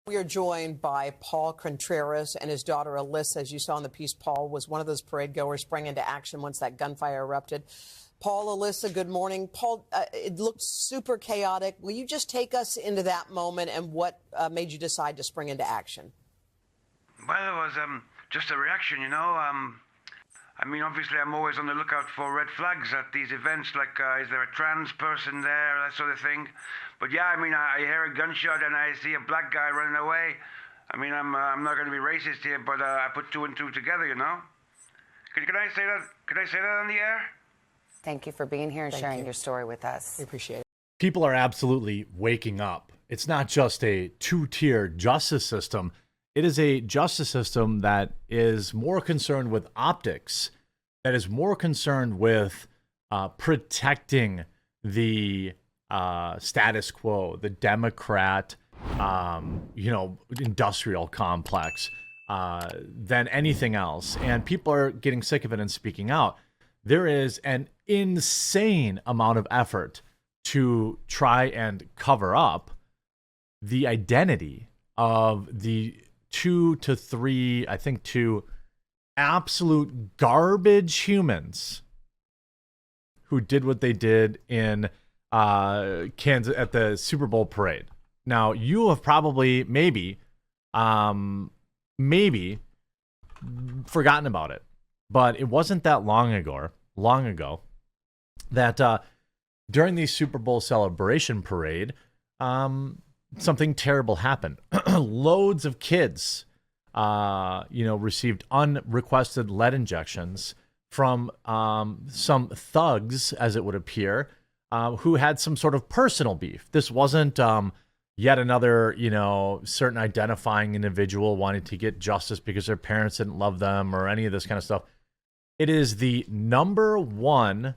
We are joined by Paul Contreras and his daughter Alyssa. As you saw in the piece, Paul was one of those parade goers, sprang into action once that gunfire erupted. Paul, Alyssa, good morning. Paul, it looked super chaotic. Will you just take us into that moment and what made you decide to spring into action? Well, it was just a reaction, you know. I mean, obviously, I'm always on the lookout for red flags at these events, like is there a trans person there, that sort of thing. But yeah, I mean, I hear a gunshot and I see a black guy running away. I mean, I'm not going to be racist here, but I put two and two together, you know. Can I say that? Can I say that on the air? Thank you for being here and sharing your story with us. We appreciate it. People are absolutely waking up. It's not just a two-tier justice system. It is a justice system that is more concerned with optics, that is more concerned with protecting the status quo, the Democrat, industrial complex, than anything else. And people are getting sick of it and speaking out. There is an insane amount of effort to try and cover up the identity of the 2 to 3, I think 2 absolute garbage humans who did what they did in Kansas at the Super Bowl parade. Now, you have probably maybe forgotten about it, but it wasn't that long ago that during the Super Bowl celebration parade, something terrible happened. Loads of kids, received unrequested lead injections from some thugs, as it would appear, who had some sort of personal beef. This wasn't yet another, certain identifying individual wanting to get justice because their parents didn't love them or any of this kind of stuff. It is the number one,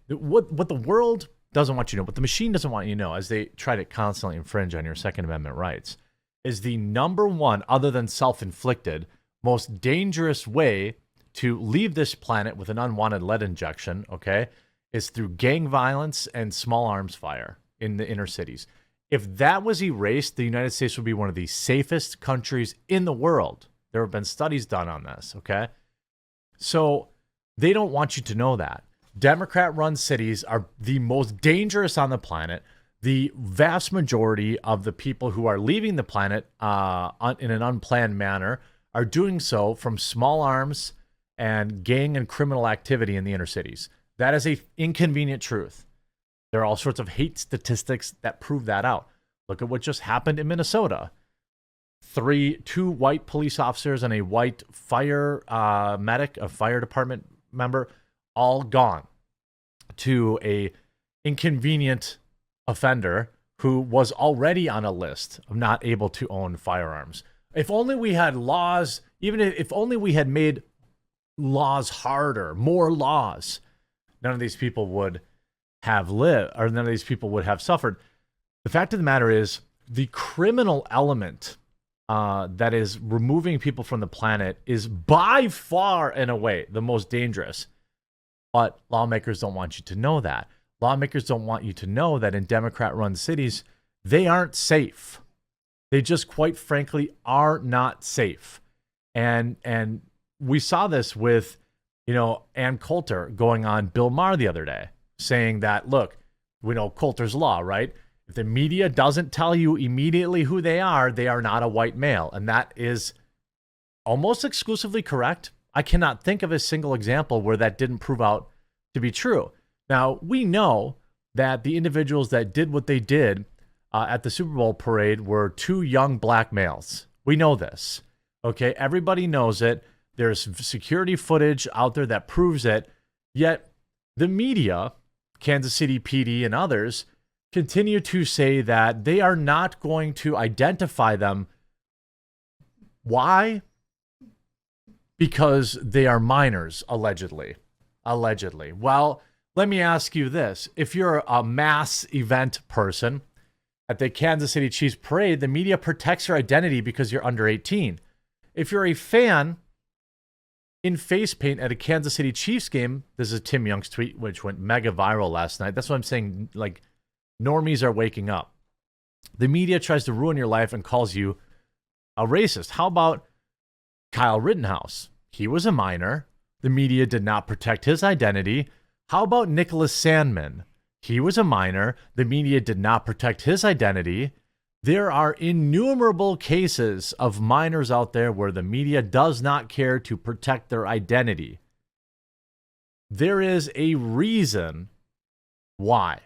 what the world doesn't want you to know, what the machine doesn't want you to know, as they try to constantly infringe on your Second Amendment rights, is the number one, other than self-inflicted, most dangerous way to leave this planet with an unwanted lead injection, okay, is through gang violence and small arms fire in the inner cities. If that was erased, the United States would be one of the safest countries in the world. There have been studies done on this, okay? So they don't want you to know that. Democrat-run cities are the most dangerous on the planet. The vast majority of the people who are leaving the planet in an unplanned manner are doing so from small arms and gang and criminal activity in the inner cities. That is an inconvenient truth. There are all sorts of hate statistics that prove that out. Look at what just happened in Minnesota. 2 white police officers and a white fire medic, a fire department member, all gone to a inconvenient offender who was already on a list of not able to own firearms. If only we had laws, even if only we had made laws harder, more laws, none of these people would have lived, or none of these people would have suffered. The fact of the matter is, the criminal element that is removing people from the planet is by far and away the most dangerous. But lawmakers don't want you to know that. Lawmakers don't want you to know that in Democrat-run cities, they aren't safe. They just, quite frankly, are not safe. And we saw this with, Ann Coulter going on Bill Maher the other day, saying that, look, we know Coulter's law, right? If the media doesn't tell you immediately who they are not a white male. And that is almost exclusively correct. I cannot think of a single example where that didn't prove out to be true. Now, we know that the individuals that did what they did at the Super Bowl parade were 2 young black males. We know this. Okay, everybody knows it. There's security footage out there that proves it. Yet the media, Kansas City PD and others, continue to say that they are not going to identify them. Why? Because they are minors, allegedly. Well, let me ask you this. If you're a mass event person at the Kansas City Chiefs parade, the media protects your identity because you're under 18. If you're a fan in face paint at a Kansas City Chiefs game, this is Tim Young's tweet, which went mega viral last night. That's what I'm saying. Like, normies are waking up. The media tries to ruin your life and calls you a racist. How about Kyle Rittenhouse? He was a minor. The media did not protect his identity. How about Nicholas Sandmann? He was a minor. The media did not protect his identity. There are innumerable cases of minors out there where the media does not care to protect their identity. There is a reason why.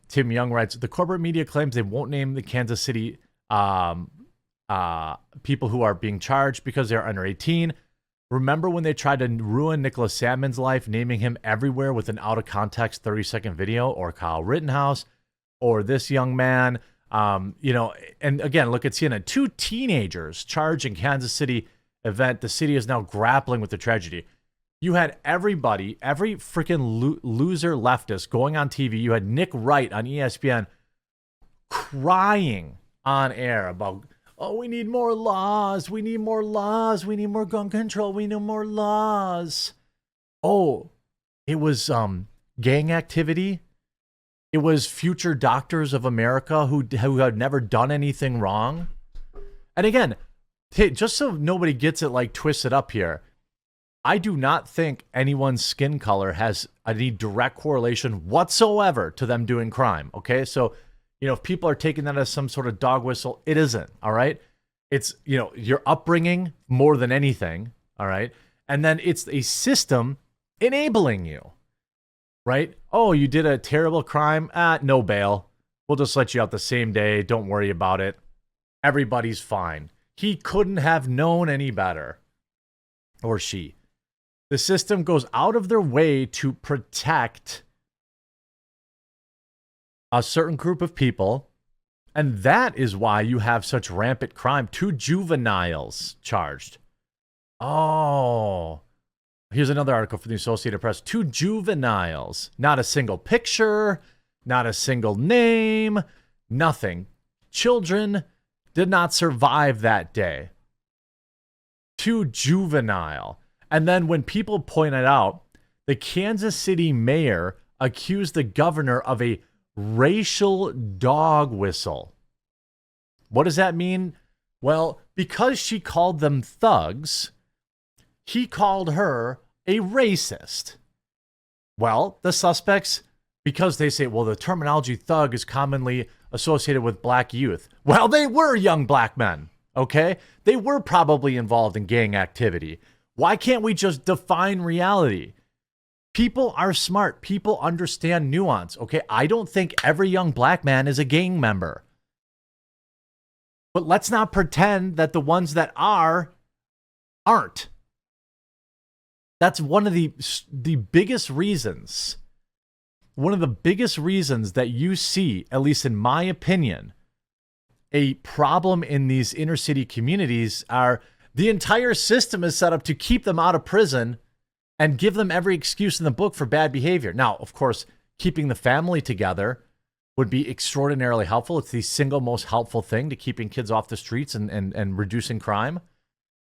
Tim Young writes, the corporate media claims they won't name the Kansas City people who are being charged because they're under 18. Remember when they tried to ruin Nicholas Sandmann's life, naming him everywhere with an out-of-context 30-second video, or Kyle Rittenhouse, or this young man? And again, look at CNN. 2 teenagers charged in Kansas City event. The city is now grappling with the tragedy. You had everybody, every freaking loser leftist going on TV. You had Nick Wright on ESPN crying on air about, oh, we need more laws. We need more laws. We need more gun control. We need more laws. Oh, it was gang activity. It was future doctors of America who had never done anything wrong. And again, just so nobody gets it like twisted up here, I do not think anyone's skin color has any direct correlation whatsoever to them doing crime. Okay, so if people are taking that as some sort of dog whistle, it isn't. All right, it's your upbringing more than anything. All right, and then it's a system enabling you. Right? Oh, you did a terrible crime. No bail. We'll just let you out the same day. Don't worry about it. Everybody's fine. He couldn't have known any better. Or she. The system goes out of their way to protect a certain group of people. And that is why you have such rampant crime. 2 juveniles charged. Oh, here's another article from the Associated Press. 2 juveniles. Not a single picture. Not a single name. Nothing. Children did not survive that day. 2 juvenile. And then when people pointed out, the Kansas City mayor accused the governor of a racial dog whistle. What does that mean? Well, because she called them thugs, he called her a racist. Well, the suspects, because they say, well, the terminology thug is commonly associated with black youth. Well, they were young black men, okay? They were probably involved in gang activity. Why can't we just define reality? People are smart. People understand nuance, okay? I don't think every young black man is a gang member. But let's not pretend that the ones that aren't. That's one of the biggest reasons. One of the biggest reasons that you see, at least in my opinion, a problem in these inner city communities are the entire system is set up to keep them out of prison and give them every excuse in the book for bad behavior. Now, of course, keeping the family together would be extraordinarily helpful. It's the single most helpful thing to keeping kids off the streets and reducing crime.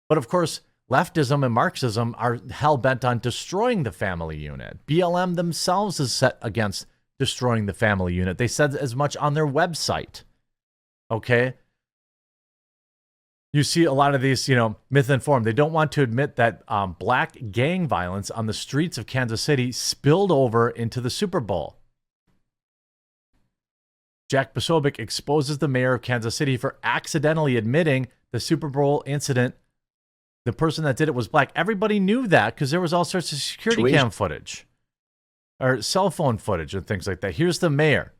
But of course, leftism and Marxism are hell-bent on destroying the family unit. BLM themselves is set against destroying the family unit. They said as much on their website. Okay? You see a lot of these, myth-informed. They don't want to admit that black gang violence on the streets of Kansas City spilled over into the Super Bowl. Jack Posobiec exposes the mayor of Kansas City for accidentally admitting the Super Bowl incident. The person that did it was black. Everybody knew that because there was all sorts of security cam footage or cell phone footage and things like that. Here's the mayor.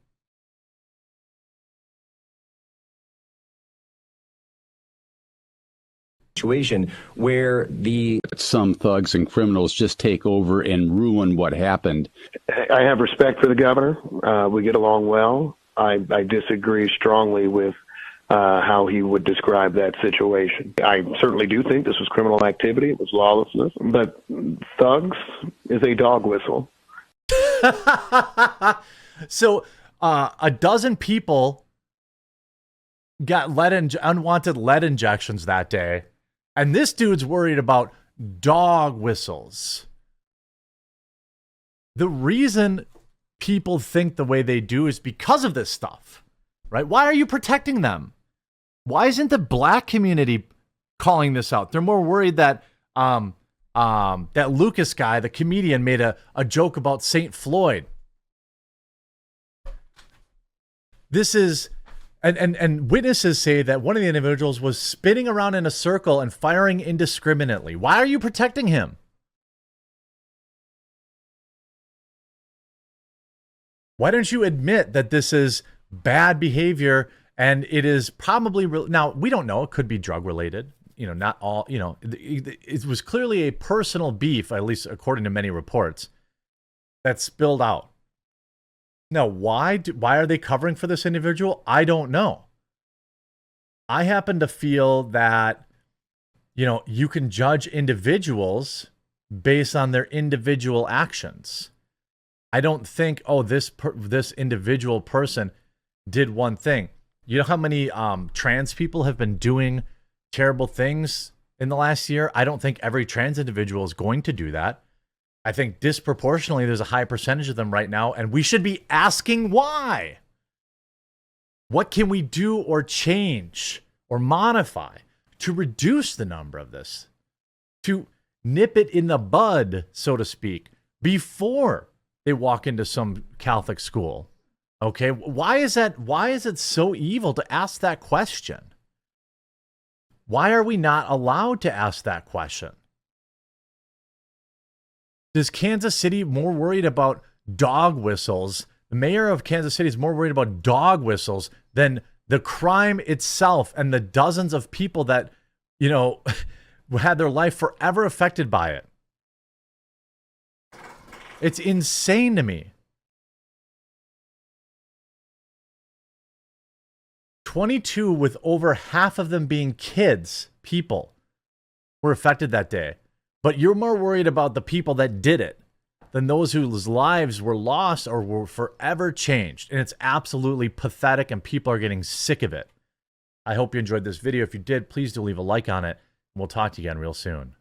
Situation where some thugs and criminals just take over and ruin what happened. I have respect for the governor. We get along well. I disagree strongly with how he would describe that situation. I certainly do think this was criminal activity. It was lawlessness. But thugs is a dog whistle. So a dozen people got unwanted lead injections that day. And this dude's worried about dog whistles. The reason people think the way they do is because of this stuff, right? Why are you protecting them? Why isn't the black community calling this out. They're more worried that that Lucas guy, the comedian, made a joke about St. Floyd. This is, and witnesses say that one of the individuals was spinning around in a circle and firing indiscriminately. Why are you protecting him? Why don't you admit that this is bad behavior and it is probably now we don't know, it could be drug related, not all, it was clearly a personal beef, at least according to many reports, that spilled out. Now, why are they covering for this individual? I don't know. I happen to feel that you can judge individuals based on their individual actions. I don't think, this individual person did one thing. You know how many trans people have been doing terrible things in the last year? I don't think every trans individual is going to do that. I think disproportionately there's a high percentage of them right now, and we should be asking why. What can we do or change or modify to reduce the number of this? To nip it in the bud, so to speak, before they walk into some Catholic school. Okay, why is that? Why is it so evil to ask that question? Why are we not allowed to ask that question? Is Kansas City more worried about dog whistles? The mayor of Kansas City is more worried about dog whistles than the crime itself and the dozens of people that, had their life forever affected by it. It's insane to me. 22 with over half of them being kids, people, were affected that day. But you're more worried about the people that did it than those whose lives were lost or were forever changed. And it's absolutely pathetic, and people are getting sick of it. I hope you enjoyed this video. If you did, please do leave a like on it. And we'll talk to you again real soon.